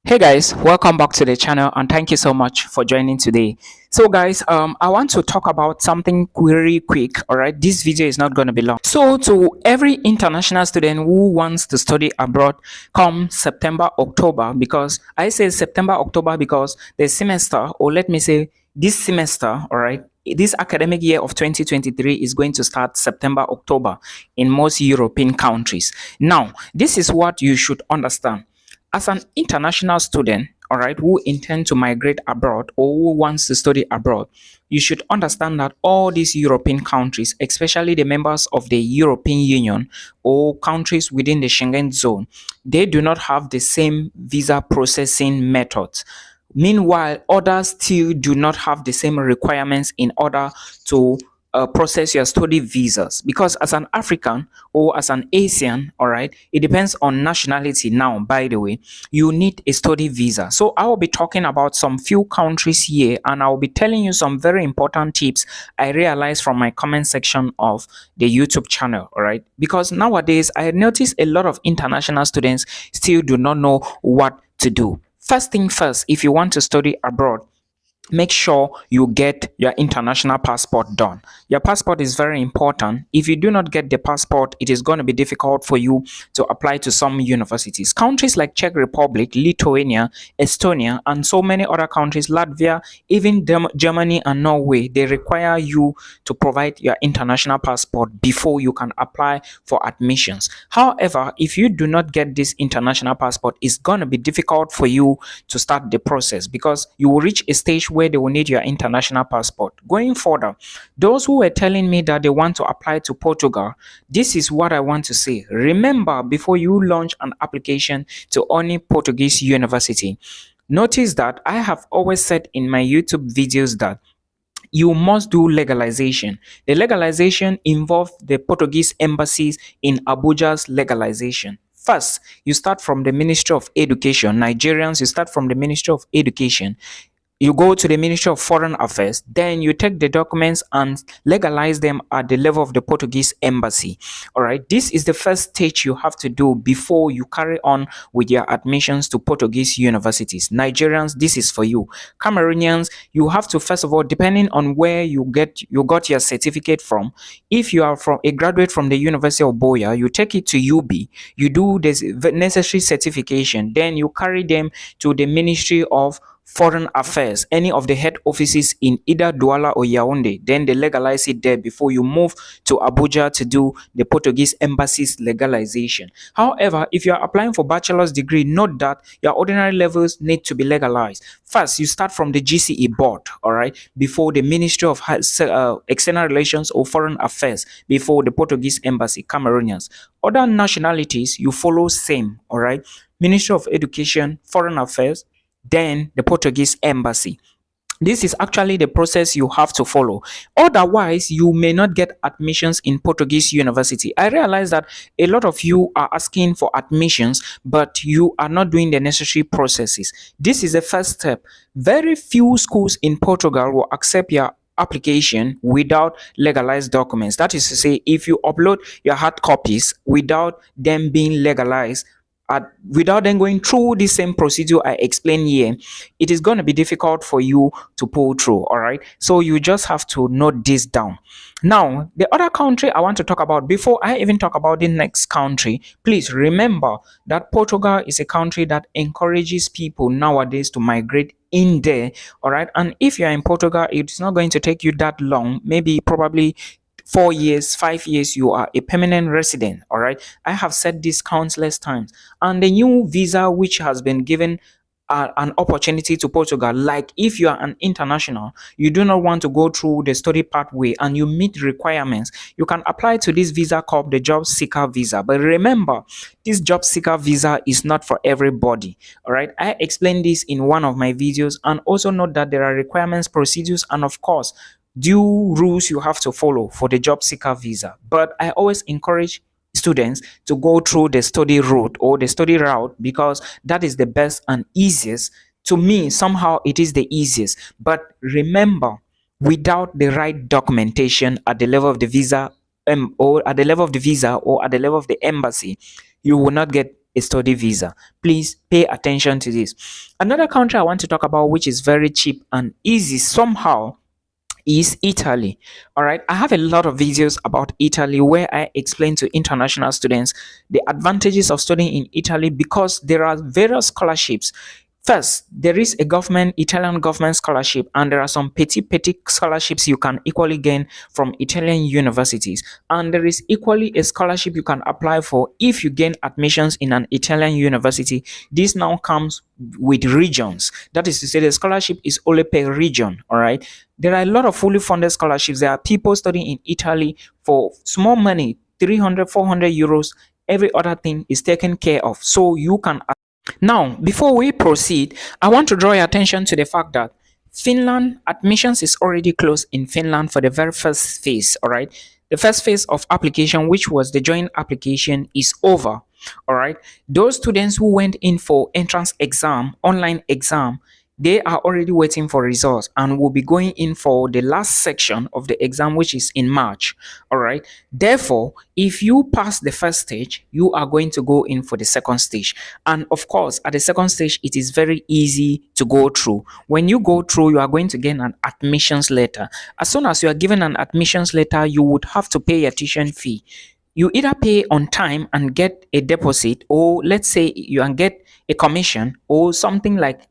Hey guys, welcome back to the channel and thank you so much for joining today. So guys, I want to talk about something very quick. All right, this video is not going to be long. So to every international student who wants to study abroad come September October, because I say September October because the semester, or let me say this semester, all right, this academic year of 2023 is going to start September October in most European countries. Now this is what you should understand. As an international student, all right, who intend to migrate abroad or who wants to study abroad, you should understand that all these European countries, especially the members of the European Union or countries within the Schengen zone, they do not have the same visa processing methods. Meanwhile, others still do not have the same requirements in order to process your study visas, because as an African or as an Asian, all right, it depends on nationality. Now, by the way, you need a study visa. So I will be talking about some few countries here, and I will be telling you some very important tips I realized from my comment section of the YouTube channel. All right, because nowadays I notice a lot of international students still do not know what to do. First thing first, if you want to study abroad, make sure you get your international passport done. Your passport is very important. If you do not get the passport, it is going to be difficult for you to apply to some universities. Countries like Czech Republic, Lithuania, Estonia, and so many other countries, Latvia, even Germany and Norway, they require you to provide your international passport before you can apply for admissions. However, if you do not get this international passport, it's going to be difficult for you to start the process, because you will reach a stage where they will need your international passport. Going further, those who were telling me that they want to apply to Portugal, this is what I want to say. Remember, before you launch an application to any Portuguese university, notice that I have always said in my YouTube videos that you must do legalization. The legalization involves the Portuguese embassies in Abuja's legalization. First, you start from the Ministry of Education. Nigerians, you start from the Ministry of Education. You go to the Ministry of Foreign Affairs, then you take the documents and legalize them at the level of the Portuguese embassy. All right, this is the first stage you have to do before you carry on with your admissions to Portuguese universities. Nigerians, this is for you. Cameroonians, you have to, first of all, depending on where you got your certificate from, if you are from a graduate from the University of Boya, you take it to UB, you do this necessary certification, then you carry them to the Ministry of Foreign Affairs, any of the head offices in either Douala or Yaoundé, then they legalize it there before you move to Abuja to do the Portuguese embassy's legalization. However, if you are applying for bachelor's degree, note that your ordinary levels need to be legalized. First, you start from the GCE board, all right, before the Ministry of External Relations or Foreign Affairs, before the Portuguese embassy, Cameroonians. Other nationalities, you follow same, all right, Ministry of Education, Foreign Affairs, then the Portuguese embassy. This is actually the process you have to follow. Otherwise, you may not get admissions in Portuguese university. I realize that a lot of you are asking for admissions, but you are not doing the necessary processes. This is the first step. Very few schools in Portugal will accept your application without legalized documents. That is to say, if you upload your hard copies without them being legalized, without then going through the same procedure I explained here, it is going to be difficult for you to pull through. All right, so you just have to note this down. Now, the other country I want to talk about, before I even talk about the next country, please remember that Portugal is a country that encourages people nowadays to migrate in there. All right, and if you're in Portugal, it's not going to take you that long, maybe probably 4 years, 5 years, you are a permanent resident. All right, I have said this countless times. And the new visa which has been given an opportunity to Portugal, like if you are an international, you do not want to go through the study pathway and you meet requirements, you can apply to this visa called the job seeker visa. But remember, this job seeker visa is not for everybody. All right, I explained this in one of my videos. And also note that there are requirements, procedures, and of course due rules you have to follow for the job seeker visa. But I always encourage students to go through the study route or the study route, because that is the best and easiest. To me, somehow it is the easiest. But remember, without the right documentation at the level of the visa or at the level of the visa or at the level of the embassy, you will not get a study visa. Please pay attention to this. Another country I want to talk about, which is very cheap and easy somehow, is Italy. All right, I have a lot of videos about Italy where I explain to international students the advantages of studying in Italy, because there are various scholarships. First, there is a Italian government scholarship, and there are some petty scholarships you can equally gain from Italian universities. And there is equally a scholarship you can apply for if you gain admissions in an Italian university. This now comes with regions. That is to say, the scholarship is only per region. All right. There are a lot of fully funded scholarships. There are people studying in Italy for small money, 300, 400 euros. Every other thing is taken care of. So you can. Now, before we proceed, I want to draw your attention to the fact that Finland admissions is already closed in Finland for the very first phase. All right. The first phase of application, which was the joint application, is over. All right. Those students who went in for entrance exam, online exam, they are already waiting for results and will be going in for the last section of the exam, which is in March. All right. Therefore, if you pass the first stage, you are going to go in for the second stage. And of course, at the second stage, it is very easy to go through. When you go through, you are going to get an admissions letter. As soon as you are given an admissions letter, you would have to pay your tuition fee. You either pay on time and get a deposit, or let's say you can get a commission or something like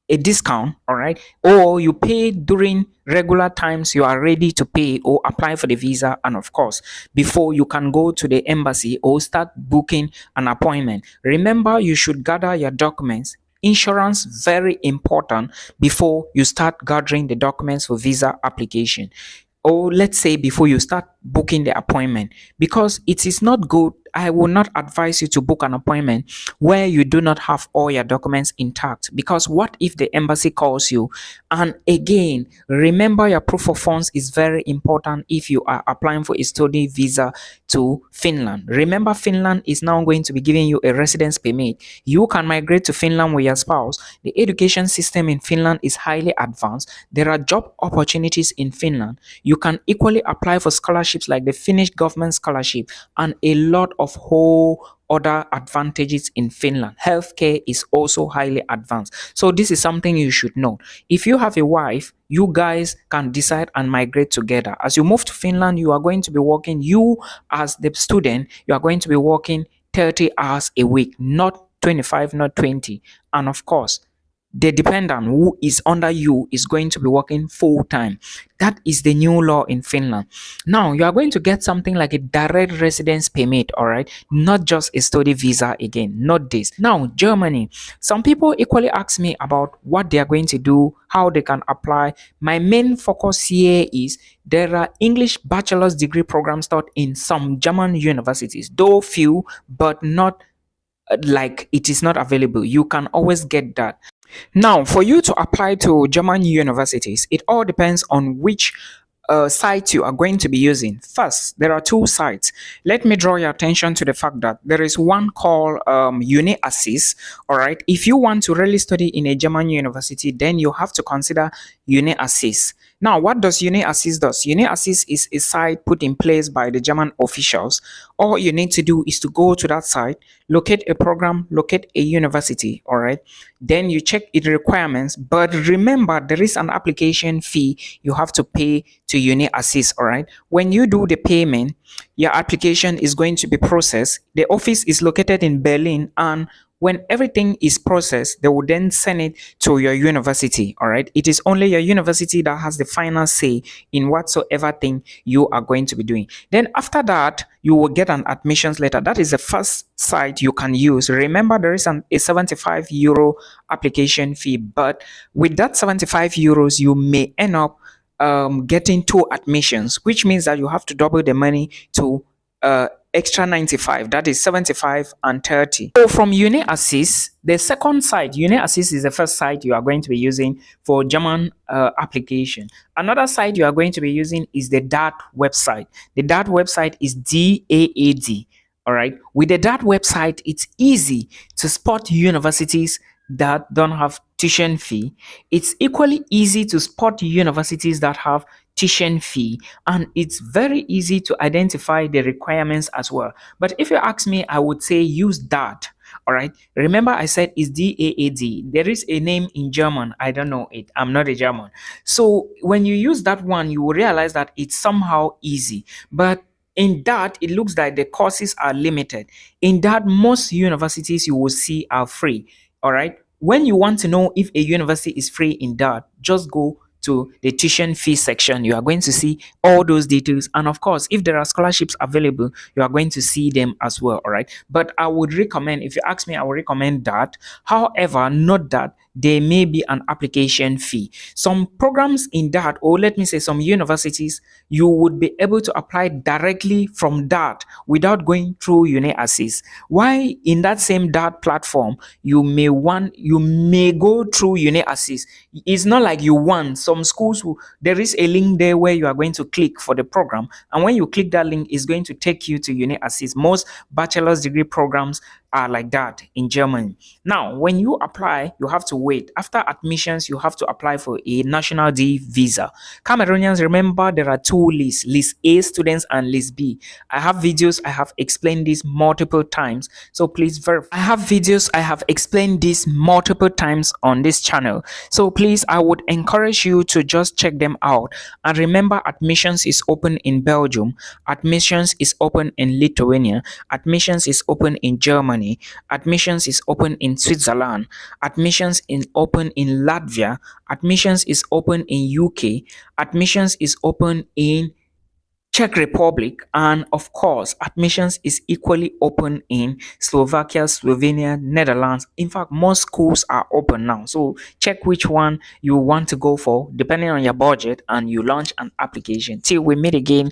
a discount, all right, or you pay during regular times you are ready to pay or apply for the visa, and of course before you can go to the embassy or start booking an appointment. Remember, you should gather your documents. Insurance, very important, before you start gathering the documents for visa application, or let's say before you start booking the appointment, because it is not good. I will not advise you to book an appointment where you do not have all your documents intact, because what if the embassy calls you? And again, remember, your proof of funds is very important if you are applying for a study visa to Finland. Remember, Finland is now going to be giving you a residence permit. You can migrate to Finland with your spouse. The education system in Finland is highly advanced. There are job opportunities in Finland. You can equally apply for scholarships like the Finnish government scholarship and a lot of whole other advantages in Finland. Healthcare is also highly advanced. So this is something you should know. If you have a wife, you guys can decide and migrate together. As you move to Finland, you are going to be working, you as the student, you are going to be working 30 hours a week, not 25, not 20. And of course, the dependent who is under you is going to be working full time. That is the new law in Finland. Now you are going to get something like a direct residence permit, all right, not just a study visa again, not this. Now, Germany. Some people equally ask me about what they are going to do, how they can apply. My main focus here is there are English bachelor's degree programs taught in some German universities, though few, but not like it is not available. You can always get that. Now, for you to apply to German universities, it all depends on which site you are going to be using. First, there are two sites. Let me draw your attention to the fact that there is one called UniAssist. All right. If you want to really study in a German university, then you have to consider UniAssist. Now, what does UniAssist does? UniAssist is a site put in place by the German officials. All you need to do is to go to that site, locate a program, locate a university, all right? Then you check its requirements, but remember, there is an application fee you have to pay to UniAssist, all right? When you do the payment, your application is going to be processed. The office is located in Berlin, and when everything is processed, they will then send it to your university, all right? It is only your university that has the final say in whatsoever thing you are going to be doing. Then after that, you will get an admissions letter. That is the first site you can use. Remember, there is a 75 euro application fee, but with that 75 euros, you may end up getting 2 admissions, which means that you have to double the money to extra 95, that is 75 and 30. So from UniAssist, the second site, UniAssist is the first site you are going to be using for German application. Another site you are going to be using is the DAT website. The DAT website is DAAD. All right. With the DAT website, it's easy to spot universities that don't have tuition fee. It's equally easy to spot universities that have tuition fee, and it's very easy to identify the requirements as well. But if you ask me, I would say use that. All right. Remember, I said it's DAAD. There is a name in German. I don't know it. I'm not a German. So when you use that one, you will realize that it's somehow easy. But in that, it looks like the courses are limited. In that, most universities you will see are free. All right. When you want to know if a university is free in that, just go to the tuition fee section. You are going to see all those details. And of course, if there are scholarships available, you are going to see them as well. All right. But I would recommend, if you ask me, I would recommend that. However, not that there may be an application fee. Some programs in that, or let me say some universities, you would be able to apply directly from that without going through UniAssist. Why in that same DART platform, you may go through UniAssist. It's not like you want. Some schools there is a link there where you are going to click for the program, and when you click that link, it's going to take you to UniAssist. Most bachelor's degree programs are like that in Germany. Now, when you apply, you have to wait. After admissions, you have to apply for a national D visa. Cameroonians, remember there are two lists, list A students and list B. I have videos, I have explained this multiple times. So please verify. I have videos, I have explained this multiple times on this channel. So please, I would encourage you to just check them out. And remember, admissions is open in Belgium. Admissions is open in Lithuania. Admissions is open in Germany. Admissions is open in Switzerland. Admissions is open in Latvia. Admissions is open in UK. Admissions is open in Czech Republic, and of course, admissions is equally open in Slovakia, Slovenia, Netherlands. In fact, most schools are open now. So check which one you want to go for depending on your budget, and you launch an application. Till we meet again.